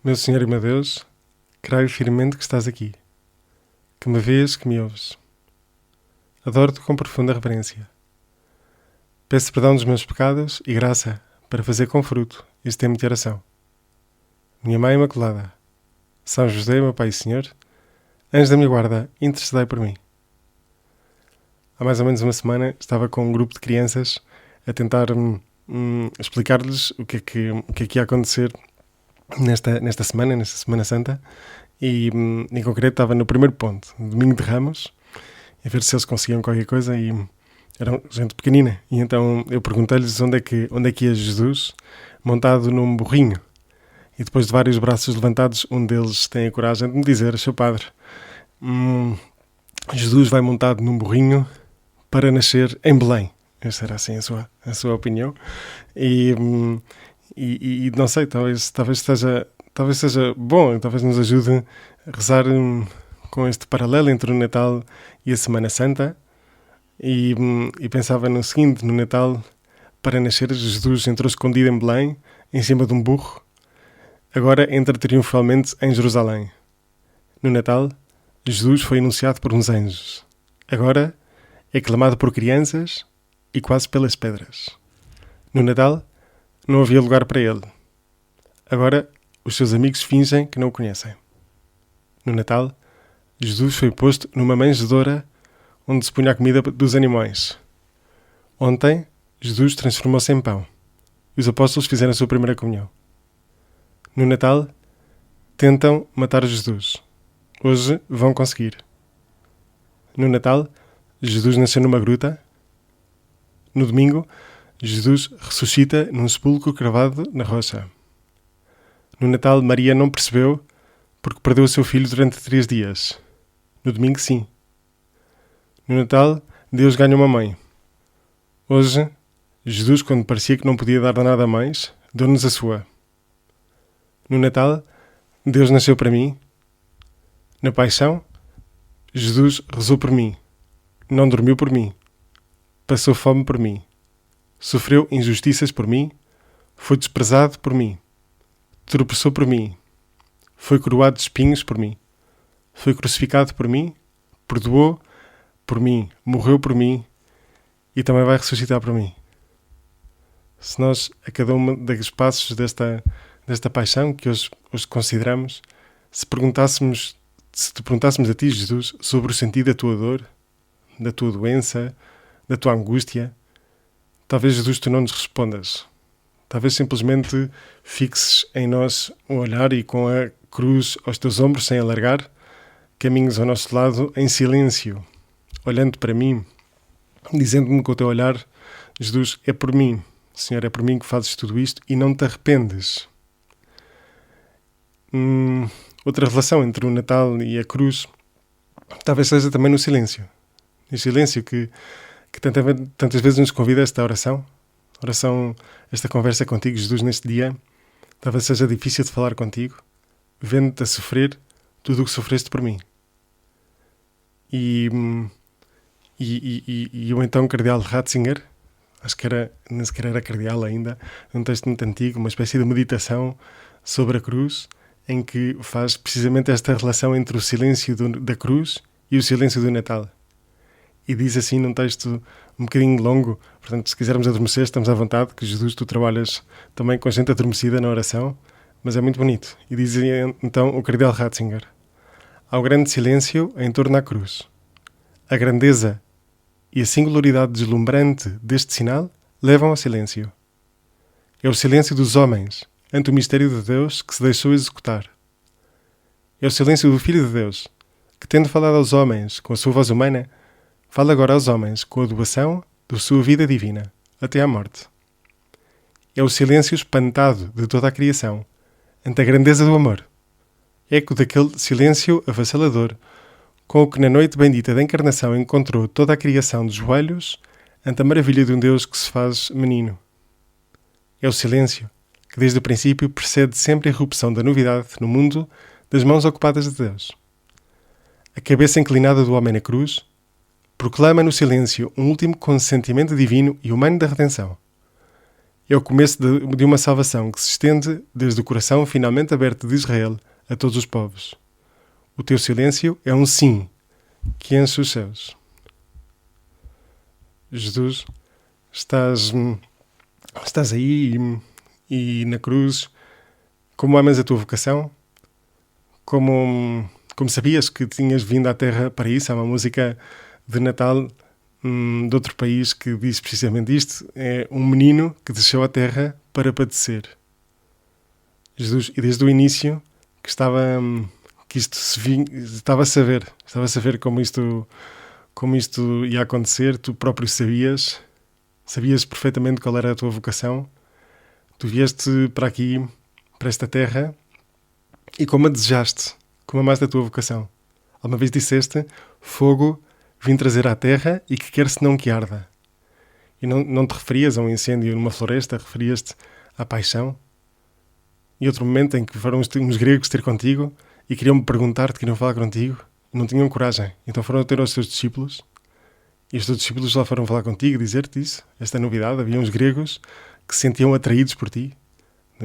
Meu Senhor e meu Deus, creio firmemente que estás aqui, que me vês, que me ouves. Adoro-te com profunda reverência. Peço perdão dos meus pecados e graça para fazer com fruto este tempo de oração. Minha Mãe Imaculada, São José, meu Pai e Senhor, anjo da minha guarda, intercedei por mim. Há mais ou menos uma semana estava com um grupo de crianças a tentar explicar-lhes o que é que ia acontecer nesta Semana Santa, e em concreto estava no primeiro ponto, Domingo de Ramos, a ver se eles conseguiam qualquer coisa, e eram gente pequenina, e então eu perguntei-lhes onde é que ia Jesus montado num burrinho, e depois de vários braços levantados, um deles tem a coragem de me dizer: Seu Padre, Jesus vai montado num burrinho para nascer em Belém. Essa era assim a sua opinião, e não sei, talvez seja bom, talvez nos ajude a rezar com este paralelo entre o Natal e a Semana Santa, e pensava no seguinte: no Natal, para nascer, Jesus entrou escondido em Belém, em cima de um burro, agora entra triunfalmente em Jerusalém. No Natal, Jesus foi anunciado por uns anjos, agora é clamado por crianças e quase pelas pedras. No Natal, não havia lugar para ele. Agora, os seus amigos fingem que não o conhecem. No Natal, Jesus foi posto numa manjedoura onde se punha a comida dos animais. Ontem, Jesus transformou-se em pão e os apóstolos fizeram a sua primeira comunhão. No Natal, tentam matar Jesus. Hoje vão conseguir. No Natal, Jesus nasceu numa gruta. No domingo, Jesus ressuscita num sepulcro cravado na rocha. No Natal, Maria não percebeu porque perdeu o seu filho durante 3 dias. No domingo, sim. No Natal, Deus ganha uma mãe. Hoje, Jesus, quando parecia que não podia dar nada mais, deu-nos a sua. No Natal, Deus nasceu para mim. Na Paixão, Jesus rezou por mim. Não dormiu por mim. Passou fome por mim. Sofreu injustiças por mim. Foi desprezado por mim. Tropeçou por mim. Foi coroado de espinhos por mim. Foi crucificado por mim. Perdoou por mim. Morreu por mim. E também vai ressuscitar por mim. Se nós, a cada um dos passos desta paixão que hoje consideramos, se te perguntássemos a ti, Jesus, sobre o sentido da tua dor, da tua doença, da tua angústia, talvez, Jesus, tu não nos respondas. Talvez simplesmente fixes em nós um olhar e, com a cruz aos teus ombros, sem alargar, caminhos ao nosso lado em silêncio, olhando para mim, dizendo-me com o teu olhar: Jesus, é por mim, Senhor, é por mim que fazes tudo isto e não te arrependes. Outra relação entre o Natal e a cruz talvez seja também no silêncio. No silêncio que tantas vezes nos convida a esta oração, esta conversa contigo, Jesus, neste dia. Talvez seja difícil de falar contigo, vendo-te a sofrer tudo o que sofreste por mim. E o então cardeal Ratzinger, acho que nem sequer era cardeal ainda, um texto muito antigo, uma espécie de meditação sobre a cruz, em que faz precisamente esta relação entre o silêncio da cruz e o silêncio do Natal. E diz assim, num texto um bocadinho longo, portanto, se quisermos adormecer, estamos à vontade, que Jesus, tu trabalhas também com gente adormecida na oração, mas é muito bonito. E diz então o cardeal Ratzinger: ao grande silêncio em torno à cruz. A grandeza e a singularidade deslumbrante deste sinal levam ao silêncio. É o silêncio dos homens ante o mistério de Deus que se deixou executar. É o silêncio do Filho de Deus, que, tendo falado aos homens com a sua voz humana, fala agora aos homens com a doação da sua vida divina, até à morte. É o silêncio espantado de toda a criação, ante a grandeza do amor. Eco daquele silêncio avassalador, com o que na noite bendita da encarnação encontrou toda a criação de joelhos ante a maravilha de um Deus que se faz menino. É o silêncio que desde o princípio precede sempre a irrupção da novidade no mundo das mãos ocupadas de Deus. A cabeça inclinada do homem na cruz proclama no silêncio um último consentimento divino e humano da redenção. é o começo de uma salvação que se estende desde o coração finalmente aberto de Israel a todos os povos. O teu silêncio é um sim que enche os céus. Jesus, estás aí e na cruz, como amas a tua vocação, como sabias que tinhas vindo à Terra para isso. Há uma música de Natal de outro país que diz precisamente isto: é um menino que desceu à Terra para padecer. Jesus, e desde o início que estava a saber como isto ia acontecer. Tu próprio sabias perfeitamente qual era a tua vocação. Tu vieste para aqui, para esta terra, e como a desejaste, como amaste a tua vocação. Alguma vez disseste: fogo vim trazer à terra e que quer senão que arda. E não te referias a um incêndio numa floresta, referias-te à paixão. E outro momento em que foram uns gregos ter contigo e queriam perguntar-te, queriam falar contigo, e não tinham coragem. Então foram ter aos teus discípulos, e os teus discípulos lá foram falar contigo, dizer-te isso, esta novidade. Havia uns gregos que se sentiam atraídos por ti,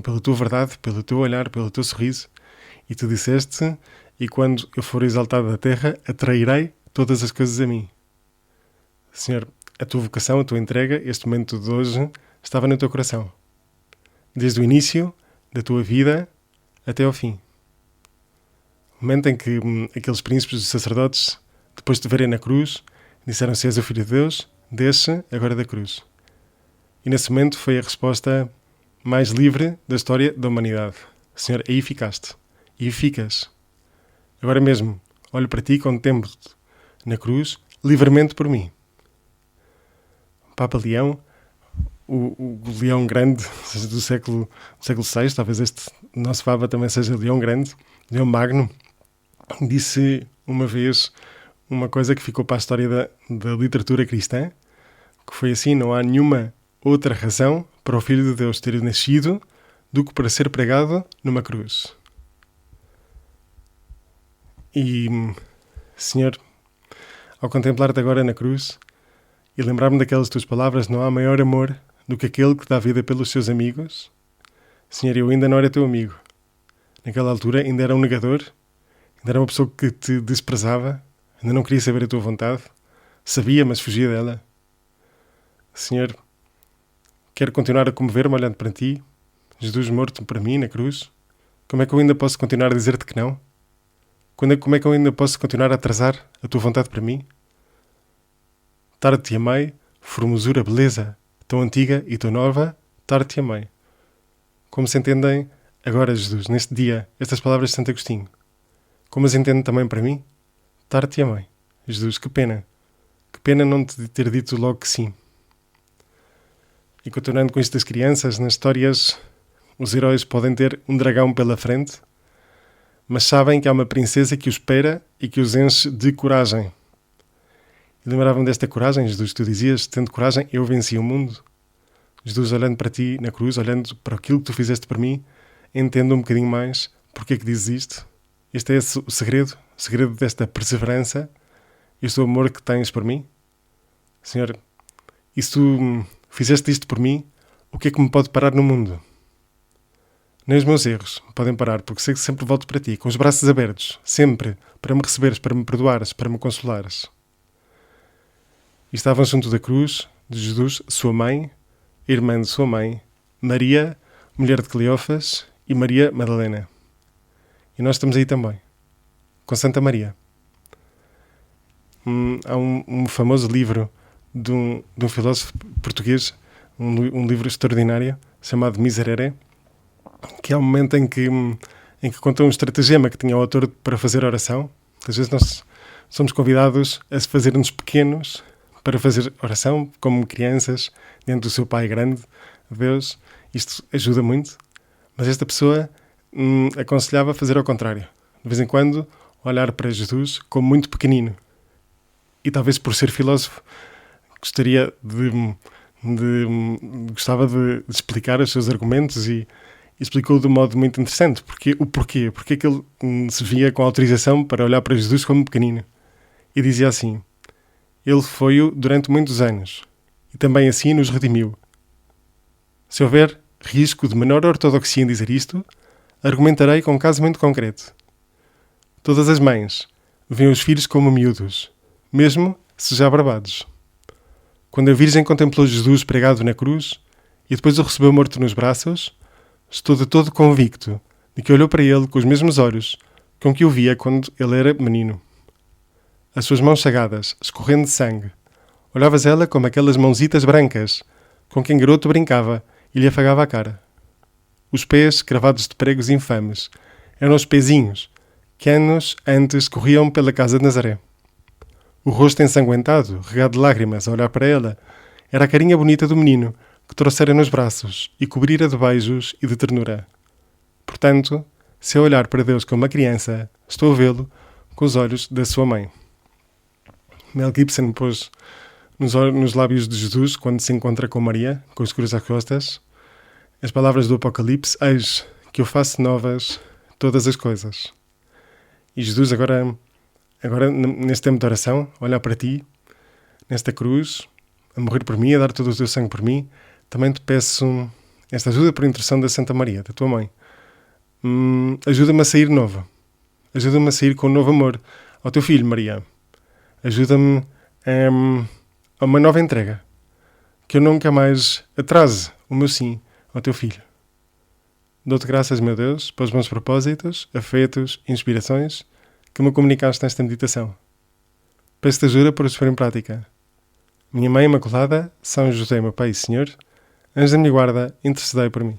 pela tua verdade, pelo teu olhar, pelo teu sorriso. E tu disseste: e quando eu for exaltado da terra, atrairei todas as coisas a mim. Senhor, a tua vocação, a tua entrega, este momento de hoje, estava no teu coração. Desde o início da tua vida até ao fim. O momento em que aqueles príncipes e sacerdotes, depois de te verem na cruz, disseram: se és o Filho de Deus, desce agora da cruz. E nesse momento foi a resposta mais livre da história da humanidade. Senhor, aí ficaste. E ficas. Agora mesmo, olho para ti, contemplo-te na cruz, livremente por mim. Papa Leão, o Leão Grande do século VI, talvez este nosso Papa também seja Leão Grande, Leão Magno, disse uma vez uma coisa que ficou para a história da literatura cristã, que foi assim: não há nenhuma outra razão para o Filho de Deus ter nascido do que para ser pregado numa cruz. E, Senhor, ao contemplar-te agora na cruz e lembrar-me daquelas tuas palavras: não há maior amor do que aquele que dá vida pelos seus amigos. Senhor, eu ainda não era teu amigo. Naquela altura ainda era um negador, ainda era uma pessoa que te desprezava, ainda não queria saber a tua vontade, sabia, mas fugia dela. Senhor, quero continuar a comover-me olhando para ti, Jesus morto para mim na cruz. Como é que eu ainda posso continuar a dizer-te que não? Como é que eu ainda posso continuar a atrasar a tua vontade para mim? Tarde te amei, formosura, beleza, tão antiga e tão nova, tarde te amei. Como se entendem agora, Jesus, neste dia, estas palavras de Santo Agostinho? Como as entende também para mim? Tarde te amei. Jesus, que pena. Que pena não te ter dito logo que sim. E continuando com isto das crianças, nas histórias, os heróis podem ter um dragão pela frente, mas sabem que há uma princesa que os espera e que os enche de coragem. E lembravam desta coragem, Jesus, tu dizias: tendo coragem, eu venci o mundo. Jesus, olhando para ti na cruz, olhando para aquilo que tu fizeste por mim, entendo um bocadinho mais porque é que dizes isto. Este é o segredo desta perseverança, este amor que tens por mim. Senhor, e se tu fizeste isto por mim, o que é que me pode parar no mundo? Nem os meus erros me podem parar, porque sei que sempre volto para ti, com os braços abertos, sempre, para me receberes, para me perdoares, para me consolares. E estavam junto da cruz de Jesus, sua mãe, irmã de sua mãe, Maria, mulher de Cleófas, e Maria Madalena. E nós estamos aí também, com Santa Maria. Há um famoso livro de um filósofo português, um livro extraordinário, chamado Miserere, que é um momento em que conta um estratagema que tinha o autor para fazer oração. Às vezes nós somos convidados a fazer-nos pequenos para fazer oração, como crianças, diante do seu Pai grande, Deus. Isto ajuda muito. Mas esta pessoa aconselhava a fazer ao contrário. De vez em quando, olhar para Jesus como muito pequenino. E talvez por ser filósofo, gostava de explicar os seus argumentos e explicou de um modo muito interessante o porquê. Porque é que ele se via com autorização para olhar para Jesus como pequenino. E dizia assim: ele foi-o durante muitos anos e também assim nos redimiu. Se houver risco de menor ortodoxia em dizer isto, argumentarei com um caso muito concreto. Todas as mães veem os filhos como miúdos, mesmo se já barbados. Quando a Virgem contemplou Jesus pregado na cruz e depois o recebeu morto nos braços, estou de todo convicto de que olhou para ele com os mesmos olhos com que o via quando ele era menino. As suas mãos chagadas, escorrendo de sangue, olhavas ela como aquelas mãozitas brancas com quem garoto brincava e lhe afagava a cara. Os pés, cravados de pregos infames, eram os pezinhos que anos antes corriam pela casa de Nazaré. O rosto ensanguentado, regado de lágrimas, a olhar para ela, era a carinha bonita do menino que trouxera nos braços e cobrira de beijos e de ternura. Portanto, se eu olhar para Deus como uma criança, estou a vê-lo com os olhos da sua mãe. Mel Gibson pôs nos lábios de Jesus, quando se encontra com Maria, com os cruz às costas, as palavras do Apocalipse: eis que eu faço novas todas as coisas. E Jesus agora neste tempo de oração, olhar para ti, nesta cruz, a morrer por mim, a dar todo o teu sangue por mim, também te peço esta ajuda por intercessão da Santa Maria, da tua mãe. Ajuda-me a sair nova. Ajuda-me a sair com um novo amor ao teu filho, Maria. Ajuda-me a uma nova entrega. Que eu nunca mais atrase o meu sim ao teu filho. Dou-te graças, meu Deus, pelos bons propósitos, afetos, inspirações que me comunicaste nesta meditação. Peço-te ajuda para os pôr em prática. Minha Mãe Imaculada, São José, meu Pai e Senhor, anjo da minha guarda, intercedei por mim.